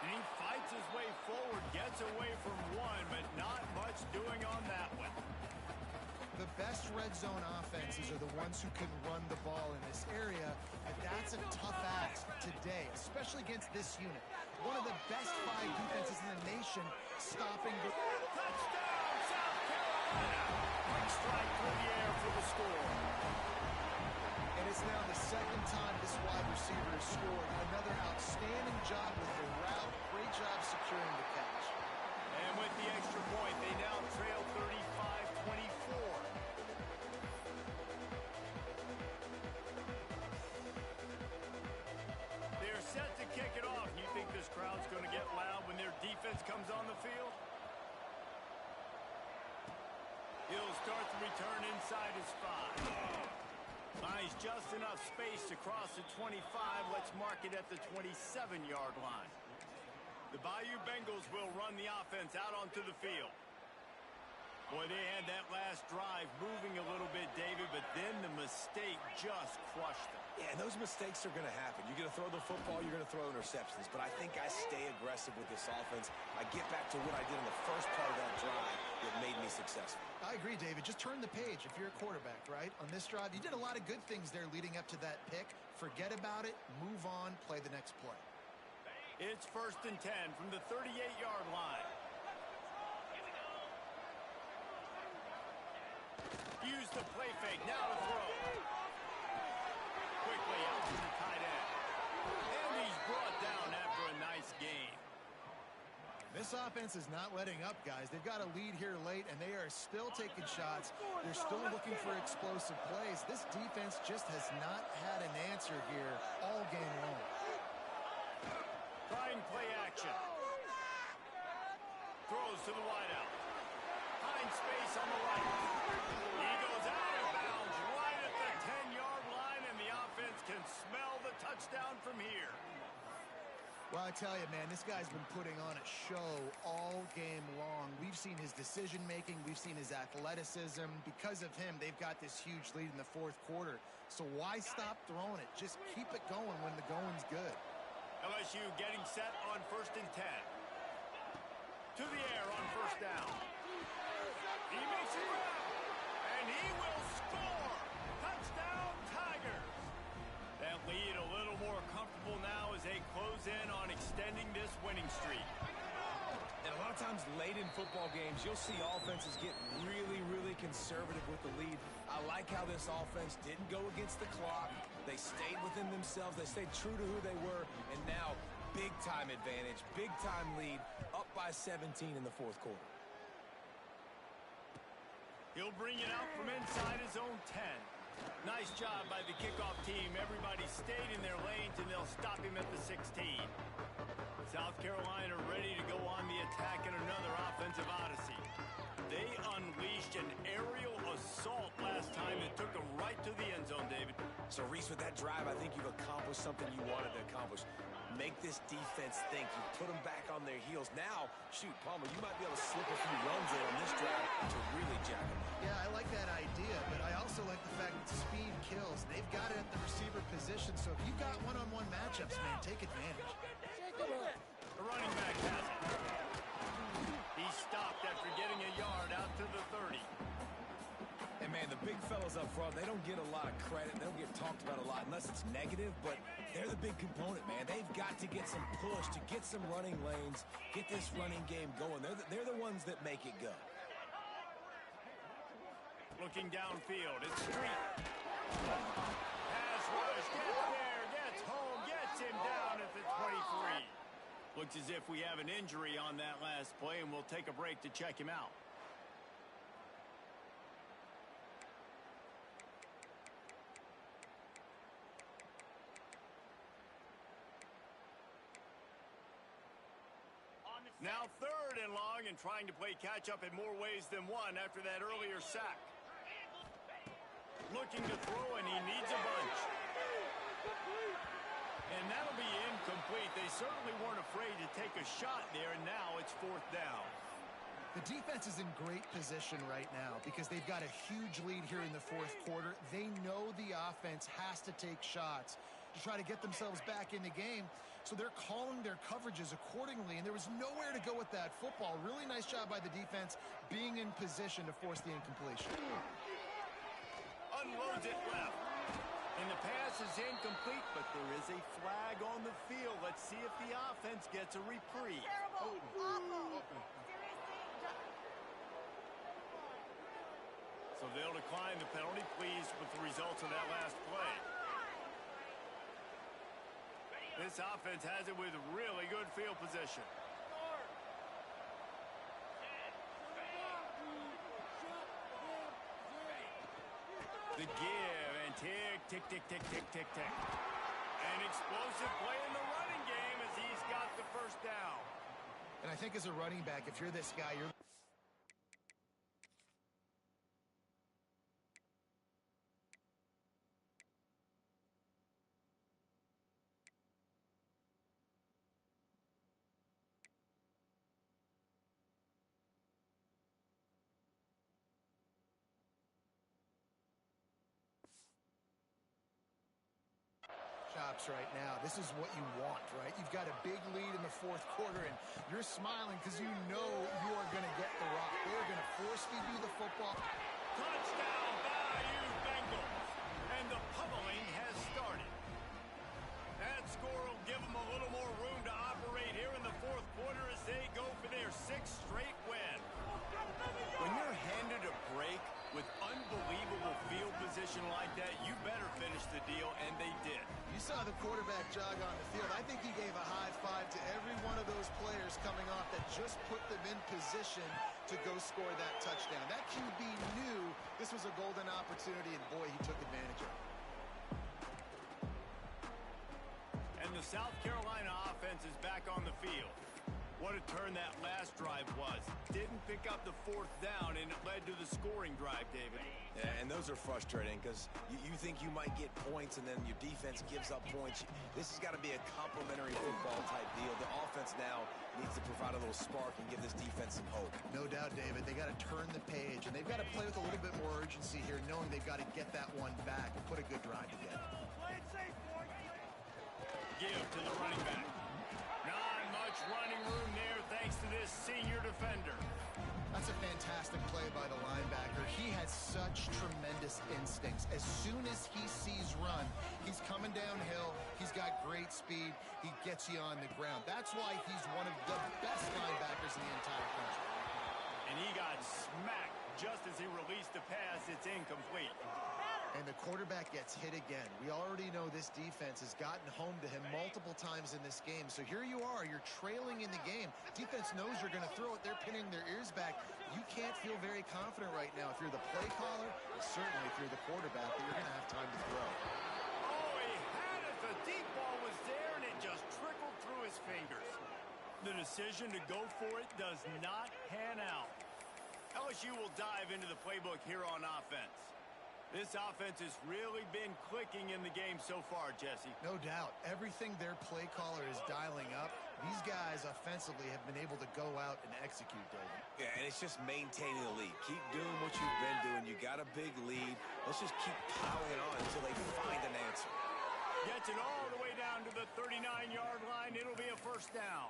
And he fights his way forward, gets away from one, but not much doing on that one. The best red zone offenses are the ones who can run the ball in this area, and that's a tough ask today, especially against this unit. One of the best 5 defenses in the nation, stopping the... Touchdown, South Carolina! Quick strike through the air for the score. And it's now the 2nd time this wide receiver has scored. Another outstanding job with the route. Great job securing the catch. And with the extra point, they now trail 35-24. They're set to kick it off. You think this crowd's going to get loud when their defense comes on the field? He'll start the return inside his 5. Finds just enough space to cross the 25. Let's mark it at the 27-yard line. The Bayou Bengals will run the offense out onto the field. Boy, they had that last drive moving a little bit, David, but then the mistake just crushed them. Yeah, and those mistakes are going to happen. You're going to throw the football, you're going to throw interceptions. But I think I stay aggressive with this offense. I get back to what I did in the first part of that drive that made me successful. I agree, David. Just turn the page if you're a quarterback, right? On this drive, you did a lot of good things there leading up to that pick. Forget about it, move on, play the next play. It's 1st and 10 from the 38-yard line. Use the play fake, now to throw. Quickly out to the tight end. And he's brought down after a nice game. This offense is not letting up, guys. They've got a lead here late, and they are still taking shots. They're still looking for explosive plays. This defense just has not had an answer here all game long. Trying play action. Throws to the wideout. Finds space on the right. He goes out of bounds right at the 10 can smell the touchdown from here. Well, I tell you, man, this guy's been putting on a show all game long. We've seen his decision-making. We've seen his athleticism. Because of him, they've got this huge lead in the fourth quarter. So why stop throwing it? Just keep it going when the going's good. LSU getting set on 1st and 10. To the air on 1st down. He makes it grab, and he will score. Touchdown, Tigers. That lead a little more comfortable now as they close in on extending this winning streak. And a lot of times late in football games, you'll see offenses get really, really conservative with the lead. I like how this offense didn't go against the clock. They stayed within themselves. They stayed true to who they were. And now, big-time advantage, big-time lead, up by 17 in the fourth quarter. He'll bring it out from inside his own 10. Nice job by the kickoff team. Everybody stayed in their lanes, and they'll stop him at the 16. South Carolina ready to go on the attack in another offensive odyssey. They unleashed an aerial assault last time that took them right to the end zone, David. So, Reese, with that drive, I think you've accomplished something you wanted to accomplish. Make this defense think. You put them back on their heels. Now, shoot, Palmer, you might be able to slip a few runs in on this drive to really jack them up. Yeah, I like that idea, but I also like the fact that speed kills. They've got it at the receiver position, so if you've got one-on-one matchups, man, take advantage. The running back has it. He stopped after getting a yard out to the 30. And, man, the big fellas up front, they don't get a lot of credit. They don't get talked about a lot unless it's negative, but they're the big component, man. They've got to get some push, to get some running lanes, get this running game going. They're the ones that make it go. Looking downfield, it's Street. Pass rush, gets there, gets home, gets him down at the 23. Looks as if we have an injury on that last play, and we'll take a break to check him out. Now 3rd and long, and trying to play catch-up in more ways than one after that earlier sack. Looking to throw, and he needs a bunch. And that'll be incomplete. They certainly weren't afraid to take a shot there, and now it's 4th down. The defense is in great position right now because they've got a huge lead here in the fourth quarter. They know the offense has to take shots to try to get themselves back in the game. So they're calling their coverages accordingly, and there was nowhere to go with that football. Really nice job by the defense being in position to force the incompletion. Unloads it left. And the pass is incomplete, but there is a flag on the field. Let's see if the offense gets a reprieve. Terrible. Awful. So they'll decline the penalty, pleased with the results of that last play. This offense has it with really good field position. The give, and tick, tick, tick, tick, tick, tick, tick. An explosive play in the running game as he's got the 1st down. And I think as a running back, if you're this guy, you're right now. This is what you want, right? You've got a big lead in the fourth quarter, and you're smiling because you know you are going to get the rock. They're going to force feed you the football. Touchdown, Bayou Bengals. And the pummeling has started. That score will give them a little more room to operate here in the fourth quarter as they go for their 6th straight win. When you're handed a break with unbelievable field position like that, you better finish the deal, and they did. You saw the quarterback jog on the field. I think he gave a high five to every one of those players coming off that just put them in position to go score that touchdown. That QB knew this was a golden opportunity, and boy, he took advantage of it. And the South Carolina offense is back on the field. What a turn that last drive was. Didn't pick up the fourth down, and it led to the scoring drive, David. Yeah, and those are frustrating because you think you might get points and then your defense gives up points. This has got to be a complementary football type deal. The offense now needs to provide a little spark and give this defense some hope. No doubt, David. They got to turn the page, and they've got to play with a little bit more urgency here, knowing they've got to get that one back and put a good drive together. Give to the running back. Not much running room there thanks to this senior defender. That's a fantastic play by the linebacker. He has such tremendous instincts. As soon as he sees run, he's coming downhill. He's got great speed. He gets you on the ground. That's why he's one of the best linebackers in the entire country. And he got smacked just as he released the pass. It's incomplete. And the quarterback gets hit again. We already know this defense has gotten home to him multiple times in this game. So here you are. You're trailing in the game. Defense knows you're going to throw it. They're pinning their ears back. You can't feel very confident right now if you're the play caller, and certainly if you're the quarterback, that you're going to have time to throw. Oh, he had it. The deep ball was there, and it just trickled through his fingers. The decision to go for it does not pan out. LSU will dive into the playbook here on offense. This offense has really been clicking in the game so far, Jesse. No doubt. Everything their play caller is dialing up, these guys offensively have been able to go out and execute, David. Yeah, and it's just maintaining the lead. Keep doing what you've been doing. You got a big lead. Let's just keep piling on until they find an answer. Gets it all the way down to the 39-yard line. It'll be a first down.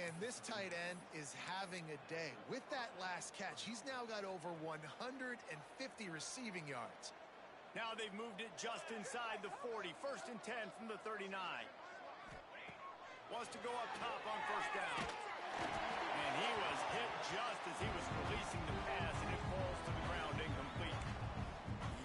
And this tight end is having a day. With that last catch, he's now got over 150 receiving yards. Now they've moved it just inside the 40. First and 10 from the 39. Wants to go up top on first down. And he was hit just as he was releasing the pass, and it falls to the ground incomplete.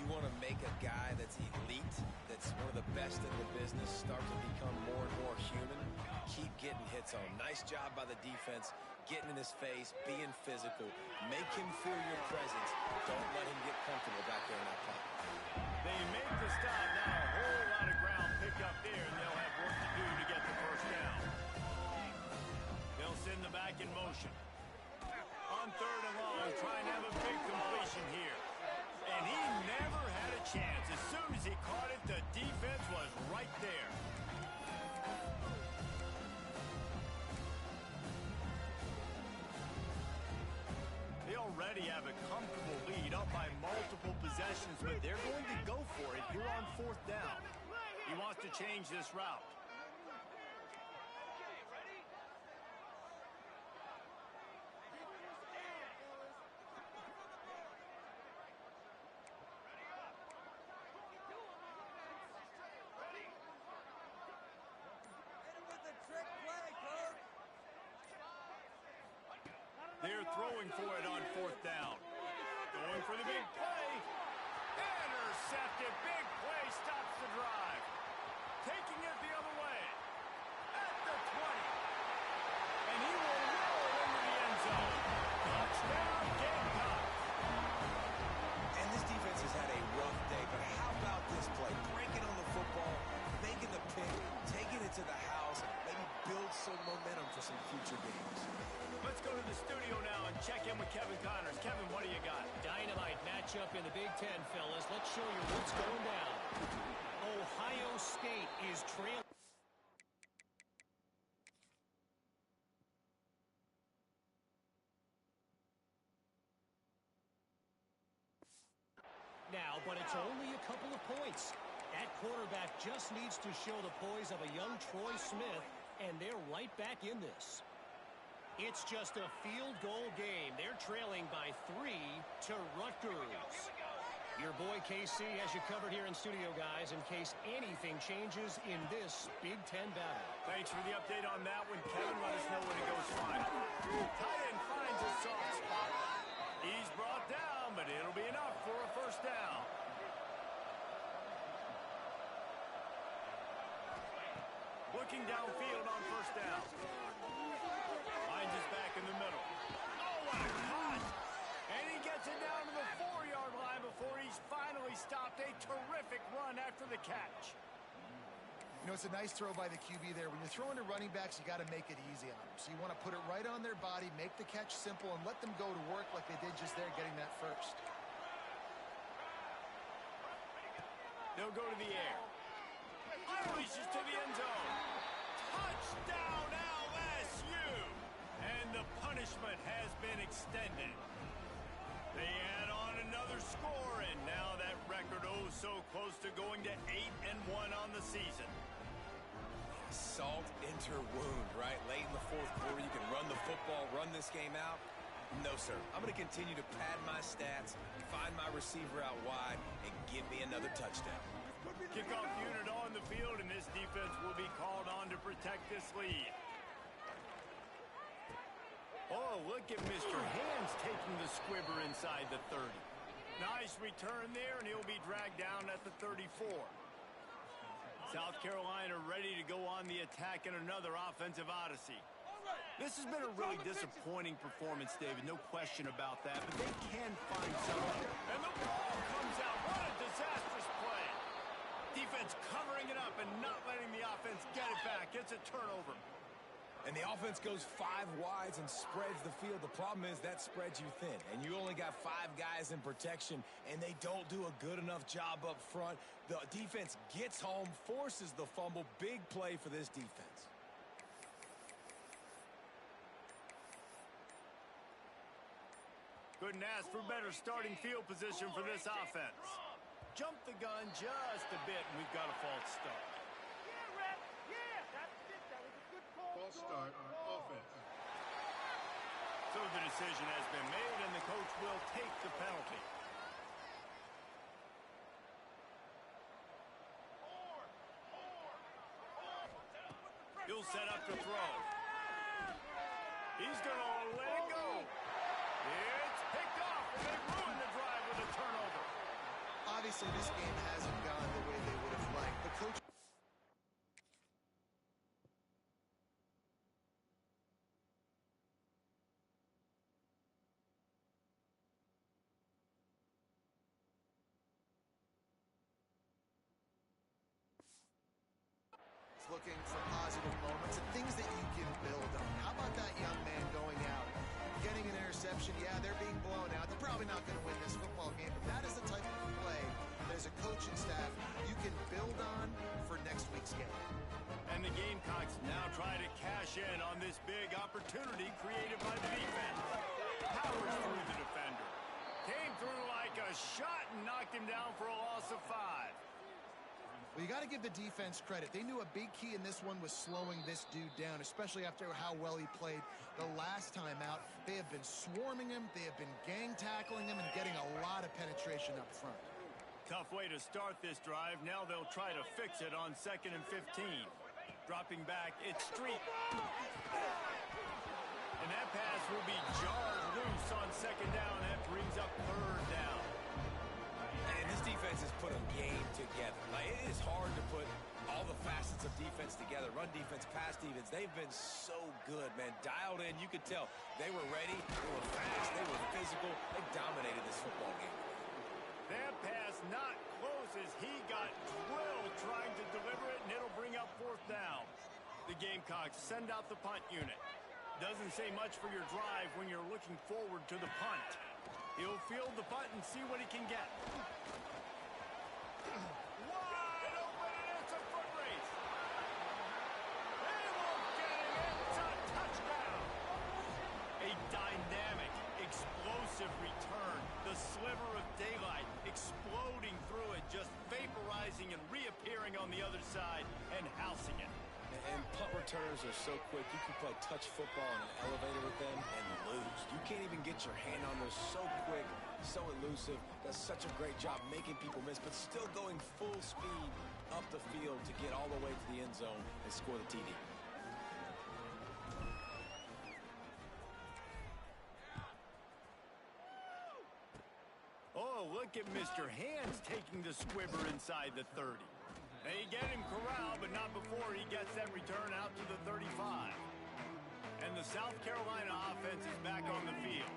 You want to make a guy that's elite, that's one of the best in the business, start to become more and more human. Keep getting hits on him. Nice job by the defense, getting in his face, being physical. Make him feel your presence. Don't let him get comfortable back there in that pocket. They make the stop. Now a whole lot of ground picked up there, and they'll have work to do to get the first down. They'll send the back in motion. On third and long, trying to have a big completion here. And he never had a chance. As soon as he caught it, the defense was right there. They already have a comfortable lead up by multiple possessions, but they're going to go for it here on fourth down. He wants to change this route. They're throwing for it on fourth down. Going for the big play. Intercepted. Big play stops the drive. Taking it the other way. At the 20. And he will roll into the end zone. Touchdown, Gamecocks. And this defense has had a rough day, but how about this play? Breaking on the football, making the pick, taking it to the house, maybe build some momentum for some future games. Let's go to the studio now and check in with Kevin Connors. Kevin, what do you got? Dynamite matchup in the Big Ten, fellas. Let's show you what's going down. Ohio State is trailing. Now, but it's only a couple of points. That quarterback just needs to show the poise of a young Troy Smith, and they're right back in this. It's just a field goal game. They're trailing by 3 to Rutgers. Your boy KC has you covered here in studio, guys, in case anything changes in this Big Ten battle. Thanks for the update on that one, Kevin. Let us know when it goes final. Tight end finds a soft spot. He's brought down, but it'll be enough for a first down. Looking downfield on first down. Finds his back in the middle. Oh, what a cut! And he gets it down to the 4-yard line before he's finally stopped. A terrific run after the catch. You know, it's a nice throw by the QB there. When you're throwing to running backs, you got to make it easy on them. So you want to put it right on their body, make the catch simple, and let them go to work like they did just there, getting that first. They'll go to the air. Unleashes to the end zone. Touchdown, LSU! And the punishment has been extended. They add on another score, and now that record oh so close to going to 8-1 on the season. Salt enter wound, right? Late in the fourth quarter, you can run the football, run this game out. No, sir. I'm going to continue to pad my stats, find my receiver out wide, and give me another touchdown. Kickoff unit on the field, and this defense will be called on to protect this lead. Oh, look at Mr. Hands taking the squibber inside the 30. Nice return there, and he'll be dragged down at the 34. South Carolina ready to go on the attack in another offensive odyssey. This has been a really disappointing performance, David, no question about that, but they can find something. And the ball comes out. What a disastrous play. Defense covering it up and not letting the offense get it back. It's a turnover. And the offense goes 5 wides and spreads the field. The problem is that spreads you thin, and you only got 5 guys in protection, and they don't do a good enough job up front. The defense gets home, forces the fumble. Big play for this defense. Couldn't ask for better starting field position for this offense. Jump the gun just a bit, and we've got a false start. False start on offense. So the decision has been made, and the coach will take the penalty. He'll set up to throw. He's going to let it go. It's picked off, and they ruin the drive with a turnover. Obviously, this game hasn't gone the way they would have liked. The coach... looking for positive moments and things that you can build on. How about that young man going out, getting an interception? Yeah, they're being blown out. They're probably not going to win this football game, but that is the type of play that as a coaching staff you can build on for next week's game. And the Gamecocks now try to cash in on this big opportunity created by the defense. Powers through the defender. Came through like a shot and knocked him down for a loss of 5. Well, you got to give the defense credit. They knew a big key in this one was slowing this dude down, especially after how well he played the last time out. They have been swarming him. They have been gang tackling him and getting a lot of penetration up front. Tough way to start this drive. Now they'll try to fix it on 2nd and 15. Dropping back, it's Street. And that pass will be jarred loose on 2nd down. That brings up 3rd down. And this defense has put a game together. Like, it is hard to put all the facets of defense together. Run defense, pass defense. They've been so good, man. Dialed in. You could tell they were ready. They were fast. They were physical. They dominated this football game. That pass not close as he got drilled trying to deliver it, and it'll bring up 4th down. The Gamecocks send out the punt unit. Doesn't say much for your drive when you're looking forward to the punt. He'll field the punt and see what he can get. Wide open, and it's a foot race. They won't get it. It's a touchdown. A dynamic, explosive return. The sliver of daylight exploding through it, just vaporizing and reappearing on the other side and housing it. And punt returners are so quick. You can play touch football in an elevator with them and lose. You can't even get your hand on those. So quick, so elusive. Does such a great job making people miss, but still going full speed up the field to get all the way to the end zone and score the TD. Oh, look at Mr. Hands taking the squibber inside the 30. They get him corralled, but not before he gets that return out to the 35. And the South Carolina offense is back on the field.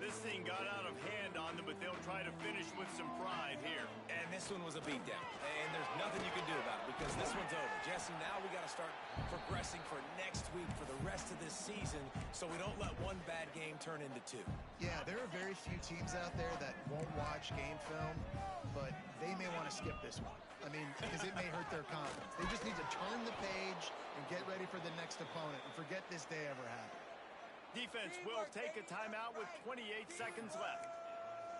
This thing got out of hand on them, but they'll try to finish with some pride here. And this one was a beatdown. And there's nothing you can do about it because this one's over. Jesse, now we got to start progressing for next week for the rest of this season so we don't let one bad game turn into two. Yeah, there are very few teams out there that won't watch game film, but they may want to skip this one. I mean, because it may hurt their confidence. They just need to turn the page and get ready for the next opponent and forget this day ever happened. Defense will take a timeout with 28 seconds left.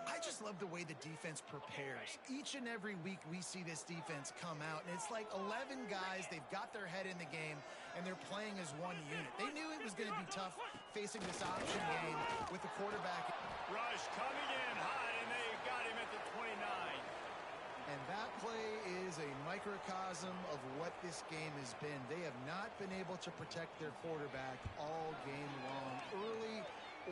I just love the way the defense prepares. Each and every week we see this defense come out, and it's like 11 guys, they've got their head in the game, and they're playing as one unit. They knew it was going to be tough facing this option game with the quarterback. Rush coming in high, and they got him at the 29. And that play is a microcosm of what this game has been. They have not been able to protect their quarterback all game long, early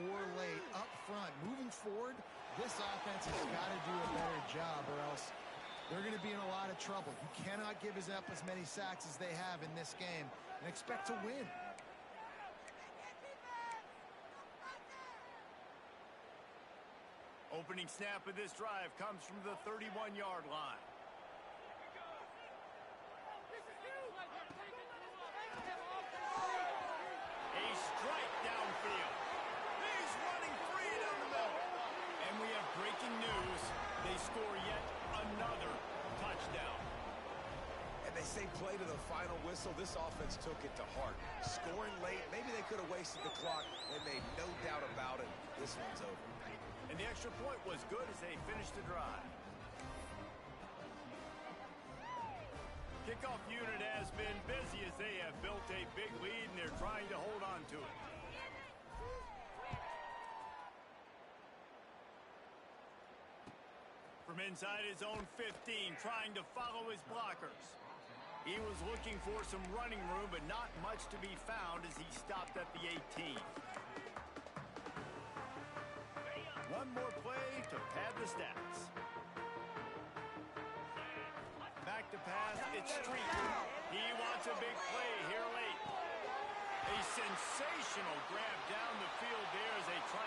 or late, up front. Moving forward, this offense has got to do a better job or else they're going to be in a lot of trouble. You cannot give up as many sacks as they have in this game and expect to win. Opening snap of this drive comes from the 31-yard line. A strike downfield. He's running free down the middle. And we have breaking news. They score yet another touchdown. And they say play to the final whistle. This offense took it to heart. Scoring late, maybe they could have wasted the clock. They made no doubt about it. This one's over. And the extra point was good as they finished the drive. Kickoff unit has been busy as they have built a big lead and they're trying to hold on to it. From inside his own 15, trying to follow his blockers. He was looking for some running room, but not much to be found as he stopped at the 18. One more play to pad the stats. Back to pass, it's Streeter. He wants a big play here late. A sensational grab down the field there as they try